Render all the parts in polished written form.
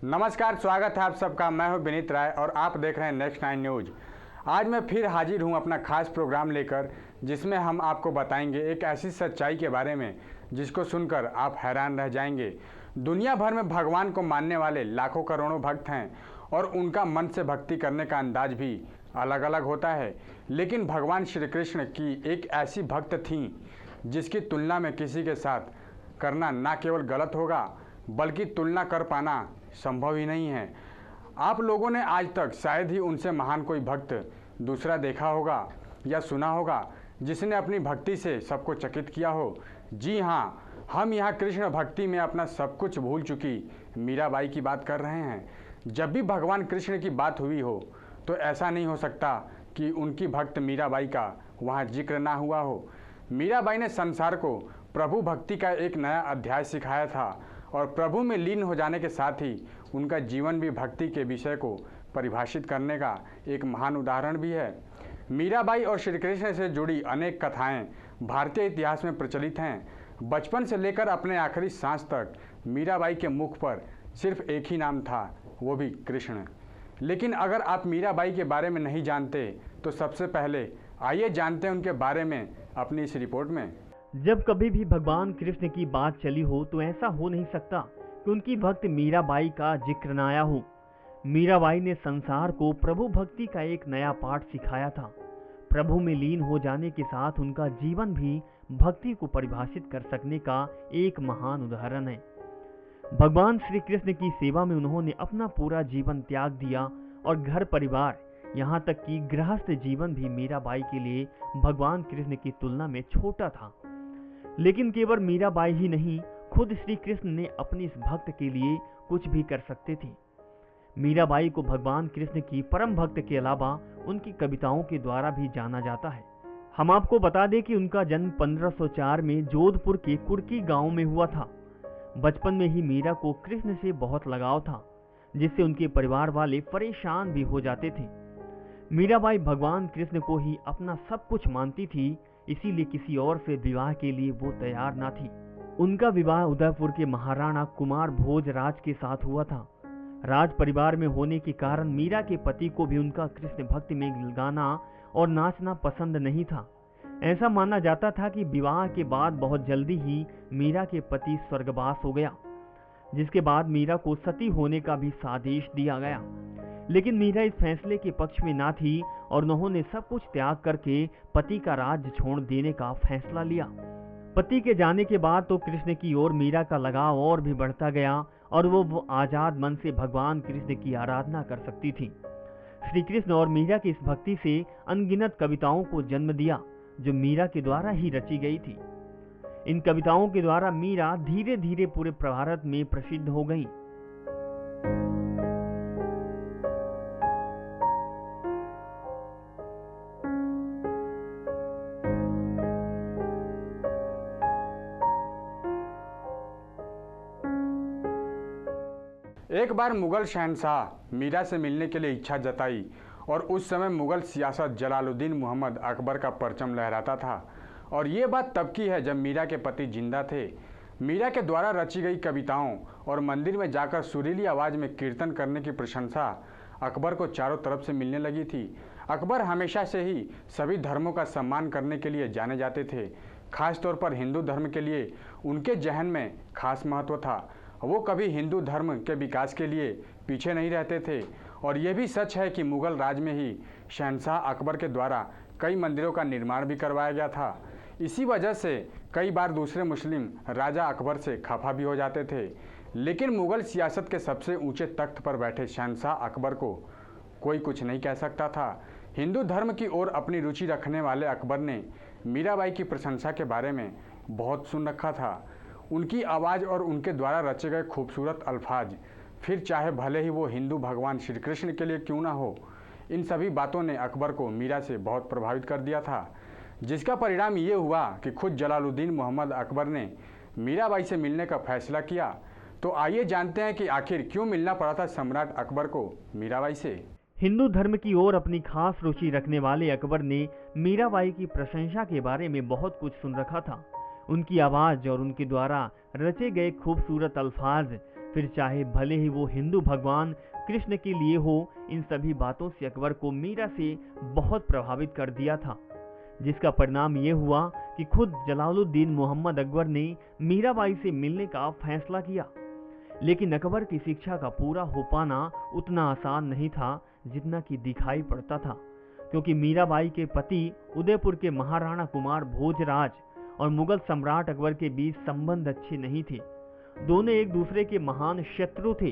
नमस्कार, स्वागत है आप सबका। मैं हूं विनीत राय और आप देख रहे हैं नेक्स्ट 9 न्यूज़। आज मैं फिर हाजिर हूं अपना खास प्रोग्राम लेकर, जिसमें हम आपको बताएंगे एक ऐसी सच्चाई के बारे में जिसको सुनकर आप हैरान रह जाएंगे। दुनिया भर में भगवान को मानने वाले लाखों करोड़ों भक्त हैं और उनका मन से भक्ति करने का अंदाज भी अलग अलग होता है। लेकिन भगवान श्री कृष्ण की एक ऐसी भक्त थीं जिसकी तुलना में किसी के साथ करना ना केवल गलत होगा बल्कि तुलना कर पाना संभव ही नहीं है। आप लोगों ने आज तक शायद ही उनसे महान कोई भक्त दूसरा देखा होगा या सुना होगा जिसने अपनी भक्ति से सबको चकित किया हो। जी हाँ, हम यहाँ कृष्ण भक्ति में अपना सब कुछ भूल चुकी मीराबाई की बात कर रहे हैं। जब भी भगवान कृष्ण की बात हुई हो तो ऐसा नहीं हो सकता कि उनकी भक्त मीराबाई का वहाँ जिक्र ना हुआ हो। मीराबाई ने संसार को प्रभु भक्ति का एक नया अध्याय सिखाया था और प्रभु में लीन हो जाने के साथ ही उनका जीवन भी भक्ति के विषय को परिभाषित करने का एक महान उदाहरण भी है। मीराबाई और श्री कृष्ण से जुड़ी अनेक कथाएं भारतीय इतिहास में प्रचलित हैं। बचपन से लेकर अपने आखिरी सांस तक मीराबाई के मुख पर सिर्फ एक ही नाम था, वो भी कृष्ण। लेकिन अगर आप मीराबाई के बारे में नहीं जानते तो सबसे पहले आइए जानते हैं उनके बारे में अपनी इस रिपोर्ट में। जब कभी भी भगवान कृष्ण की बात चली हो तो ऐसा हो नहीं सकता कि उनकी भक्त मीराबाई का जिक्र न आया हो। मीराबाई ने संसार को प्रभु भक्ति का एक नया पाठ सिखाया था। प्रभु में लीन हो जाने के साथ उनका जीवन भी भक्ति को परिभाषित कर सकने का एक महान उदाहरण है। भगवान श्री कृष्ण की सेवा में उन्होंने अपना पूरा जीवन त्याग दिया और घर परिवार यहाँ तक कि गृहस्थ जीवन भी मीराबाई के लिए भगवान कृष्ण की तुलना में छोटा था। लेकिन केवल मीराबाई ही नहीं, खुद श्री कृष्ण ने अपनी इस भक्त के लिए कुछ भी कर सकते थे। मीराबाई को भगवान कृष्ण की परम भक्त के अलावा उनकी कविताओं के द्वारा भी जाना जाता है। हम आपको बता दें कि उनका जन्म 1504 में जोधपुर के कुर्की गांव में हुआ था। बचपन में ही मीरा को कृष्ण से बहुत लगाव था, जिससे उनके परिवार वाले परेशान भी हो जाते थे। मीराबाई भगवान कृष्ण को ही अपना सब कुछ मानती थी, इसीलिए किसी और से विवाह के लिए वो तैयार ना थी। उनका विवाह उदयपुर के महाराणा कुमार भोजराज के साथ हुआ था। राज परिवार में होने के कारण मीरा के पति को भी उनका कृष्ण भक्ति में गाना और नाचना पसंद नहीं था। ऐसा माना जाता था कि विवाह के बाद बहुत जल्दी ही मीरा के पति स्वर्गवास हो गया, जिसके बाद मीरा को सती होने का भी आदेश दिया गया। लेकिन मीरा इस फैसले के पक्ष में ना थी और उन्होंने सब कुछ त्याग करके पति का राज्य छोड़ देने का फैसला लिया। पति के जाने के बाद तो कृष्ण की ओर मीरा का लगाव और भी बढ़ता गया और वो आजाद मन से भगवान कृष्ण की आराधना कर सकती थी। श्री कृष्ण और मीरा की इस भक्ति से अनगिनत कविताओं को जन्म दिया, जो मीरा के द्वारा ही रची गई थी। इन कविताओं के द्वारा मीरा धीरे धीरे पूरे भारत में प्रसिद्ध हो गई। एक बार मुगल शहंशाह मीरा से मिलने के लिए इच्छा जताई और उस समय मुगल सियासत जलालुद्दीन मोहम्मद अकबर का परचम लहराता था। और ये बात तब की है जब मीरा के पति जिंदा थे। मीरा के द्वारा रची गई कविताओं और मंदिर में जाकर सुरीली आवाज़ में कीर्तन करने की प्रशंसा अकबर को चारों तरफ से मिलने लगी थी। अकबर हमेशा से ही सभी धर्मों का सम्मान करने के लिए जाने जाते थे। खास तौर पर हिंदू धर्म के लिए उनके जहन में खास महत्व था। वो कभी हिंदू धर्म के विकास के लिए पीछे नहीं रहते थे। और ये भी सच है कि मुगल राज में ही शहंशाह अकबर के द्वारा कई मंदिरों का निर्माण भी करवाया गया था। इसी वजह से कई बार दूसरे मुस्लिम राजा अकबर से खफा भी हो जाते थे। लेकिन मुगल सियासत के सबसे ऊंचे तख्त पर बैठे शहंशाह अकबर को कोई कुछ नहीं कह सकता था। हिंदू धर्म की ओर अपनी रुचि रखने वाले अकबर ने मीराबाई की प्रशंसा के बारे में बहुत सुन रखा था। उनकी आवाज़ और उनके द्वारा रचे गए खूबसूरत अल्फाज, फिर चाहे भले ही वो हिंदू भगवान श्री कृष्ण के लिए क्यों ना हो, इन सभी बातों ने अकबर को मीरा से बहुत प्रभावित कर दिया था। जिसका परिणाम ये हुआ कि खुद जलालुद्दीन मोहम्मद अकबर ने मीराबाई से मिलने का फैसला किया। तो आइए जानते हैं कि आखिर क्यों मिलना पड़ा था सम्राट अकबर को मीराबाई से। हिंदू धर्म की ओर अपनी खास रुचि रखने वाले अकबर ने मीराबाई की प्रशंसा के बारे में बहुत कुछ सुन रखा था। उनकी आवाज और उनके द्वारा रचे गए खूबसूरत अल्फाज, फिर चाहे भले ही वो हिंदू भगवान कृष्ण के लिए हो, इन सभी बातों से अकबर को मीरा से बहुत प्रभावित कर दिया था, जिसका परिणाम ये हुआ कि खुद जलालुद्दीन मोहम्मद अकबर ने मीराबाई से मिलने का फैसला किया। लेकिन अकबर की शिक्षा का पूरा हो पाना उतना आसान नहीं था जितना कि दिखाई पड़ता था, क्योंकि मीराबाई के पति उदयपुर के महाराणा कुमार भोजराज और मुगल सम्राट अकबर के बीच संबंध अच्छे नहीं थे। दोनों एक दूसरे के महान शत्रु थे।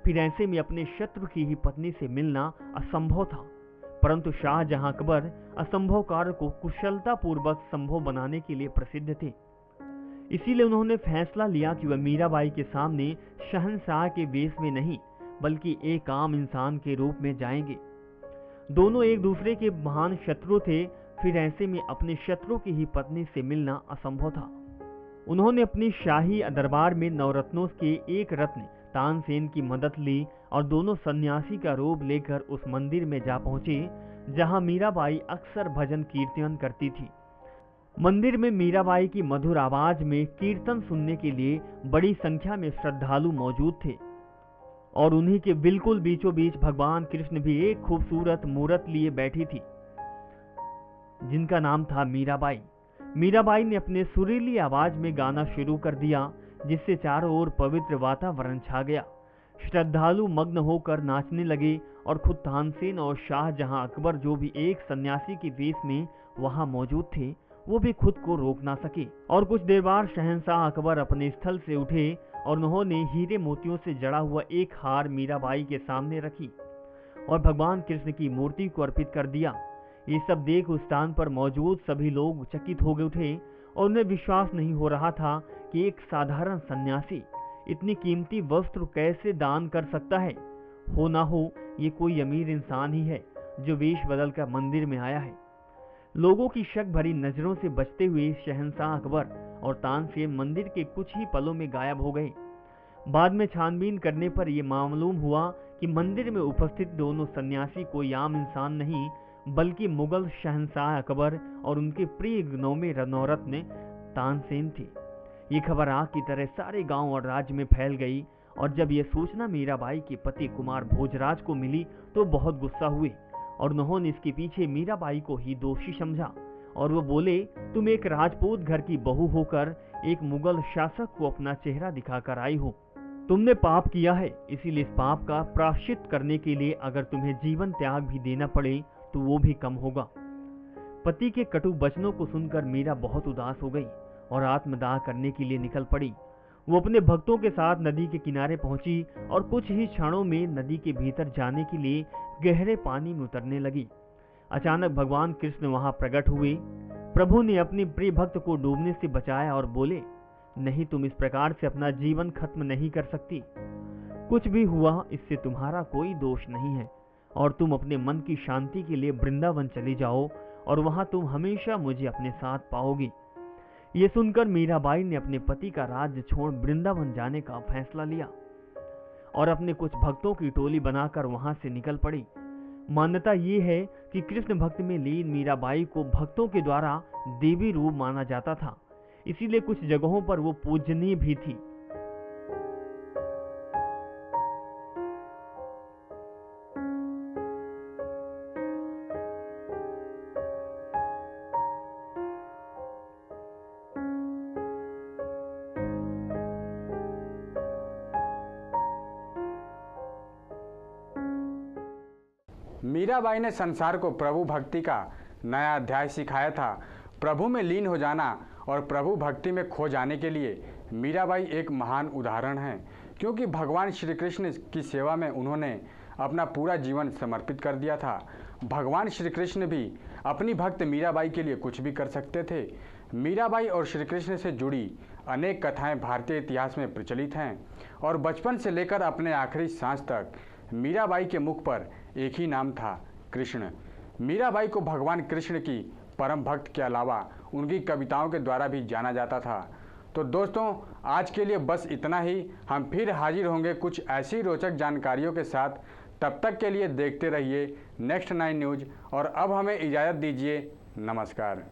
फिर ऐसे में अपने शत्रु की ही पत्नी से मिलना असंभव था, परंतु शाहजहां अकबर असंभव कार्य को कुशलता पूर्वक संभव बनाने के लिए प्रसिद्ध थे। इसीलिए उन्होंने फैसला लिया कि वह मीराबाई के सामने शहंशाह के वेश में नहीं बल्कि एक आम इंसान के रूप में जाएंगे। दोनों एक दूसरे के महान शत्रु थे, फिर ऐसे में अपने शत्रु की ही पत्नी से मिलना असंभव था। उन्होंने अपनी शाही दरबार में नवरत्नों के एक रत्न तानसेन की मदद ली और दोनों सन्यासी का रूप लेकर उस मंदिर में जा पहुंचे जहां मीराबाई अक्सर भजन कीर्तन करती थी। मंदिर में मीराबाई की मधुर आवाज में कीर्तन सुनने के लिए बड़ी संख्या में श्रद्धालु मौजूद थे और उन्हीं के बिल्कुल बीचों बीच भगवान कृष्ण भी एक खूबसूरत मूर्त लिए बैठी थी, जिनका नाम था मीराबाई। मीराबाई ने अपने सुरीली आवाज में गाना शुरू कर दिया, जिससे चारों ओर पवित्र वातावरण छा गया। श्रद्धालु मग्न होकर नाचने लगे और खुद तानसेन और शाहजहां अकबर, जो भी एक सन्यासी के वेश में वहां मौजूद थे, वो भी खुद को रोक ना सके। और कुछ देर बाद शहंशाह अकबर अपने स्थल से उठे और उन्होंने हीरे मोतियों से जड़ा हुआ एक हार मीराबाई के सामने रखी और भगवान कृष्ण की मूर्ति को अर्पित कर दिया। ये सब देख उस स्थान पर मौजूद सभी लोग चकित हो गए थे और उन्हें विश्वास नहीं हो रहा था कि एक साधारण सन्यासी इतनी कीमती वस्त्र कैसे दान कर सकता है। हो ना हो ये कोई अमीर इंसान ही है जो वेश बदल कर मंदिर में आया है। लोगों की शक भरी नजरों से बचते हुए शहंशाह अकबर और तानसेन मंदिर के कुछ ही पलों में गायब हो गए। बाद में छानबीन करने पर यह मालूम हुआ कि मंदिर में उपस्थित दोनों सन्यासी कोई आम इंसान नहीं बल्कि मुगल शहंशाह अकबर और उनके प्रिय नौमे नवरत्न तानसेन थे। ये खबर आग की तरह सारे गांव और राज्य में फैल गई और जब यह सूचना मीराबाई के पति कुमार भोजराज को मिली तो बहुत गुस्सा हुए और उन्होंने इसके पीछे मीराबाई को ही दोषी समझा और वो बोले, तुम एक राजपूत घर की बहू होकर एक मुगल शासक को अपना चेहरा दिखाकर आई हो। तुमने पाप किया है, इसीलिए इस पाप का प्रायश्चित करने के लिए अगर तुम्हें जीवन त्याग भी देना पड़े तो वो भी कम होगा। पति के कटु वचनों को सुनकर मीरा बहुत उदास हो गई और आत्मदाह करने के लिए निकल पड़ी। वो अपने भक्तों के साथ नदी के किनारे पहुंची और कुछ ही क्षणों में नदी के भीतर जाने के लिए गहरे पानी में उतरने लगी। अचानक भगवान कृष्ण वहां प्रकट हुए। प्रभु ने अपने प्रिय भक्त को डूबने से बचाया और बोले, नहीं, तुम इस प्रकार से अपना जीवन खत्म नहीं कर सकती। कुछ भी हुआ इससे तुम्हारा कोई दोष नहीं है और तुम अपने मन की शांति के लिए वृंदावन चली जाओ और वहां तुम हमेशा मुझे अपने साथ पाओगी। ये सुनकर मीराबाई ने अपने पति का राज्य छोड़ वृंदावन जाने का फैसला लिया और अपने कुछ भक्तों की टोली बनाकर वहां से निकल पड़ी। मान्यता ये है कि कृष्ण भक्त में लीन मीराबाई को भक्तों के द्वारा देवी रूप माना जाता था, इसीलिए कुछ जगहों पर वो पूजनीय भी थी। मीराबाई ने संसार को प्रभु भक्ति का नया अध्याय सिखाया था। प्रभु में लीन हो जाना और प्रभु भक्ति में खो जाने के लिए मीराबाई एक महान उदाहरण है, क्योंकि भगवान श्री कृष्ण की सेवा में उन्होंने अपना पूरा जीवन समर्पित कर दिया था। भगवान श्री कृष्ण भी अपनी भक्त मीराबाई के लिए कुछ भी कर सकते थे। मीराबाई और श्री कृष्ण से जुड़ी अनेक कथाएं भारतीय इतिहास में प्रचलित हैं और बचपन से लेकर अपने आखिरी सांस तक मीराबाई के मुख पर एक ही नाम था, कृष्ण। मीराबाई को भगवान कृष्ण की परम भक्त के अलावा उनकी कविताओं के द्वारा भी जाना जाता था। तो दोस्तों, आज के लिए बस इतना ही। हम फिर हाजिर होंगे कुछ ऐसी रोचक जानकारियों के साथ। तब तक के लिए देखते रहिए नेक्स्ट 9 न्यूज़ और अब हमें इजाज़त दीजिए। नमस्कार।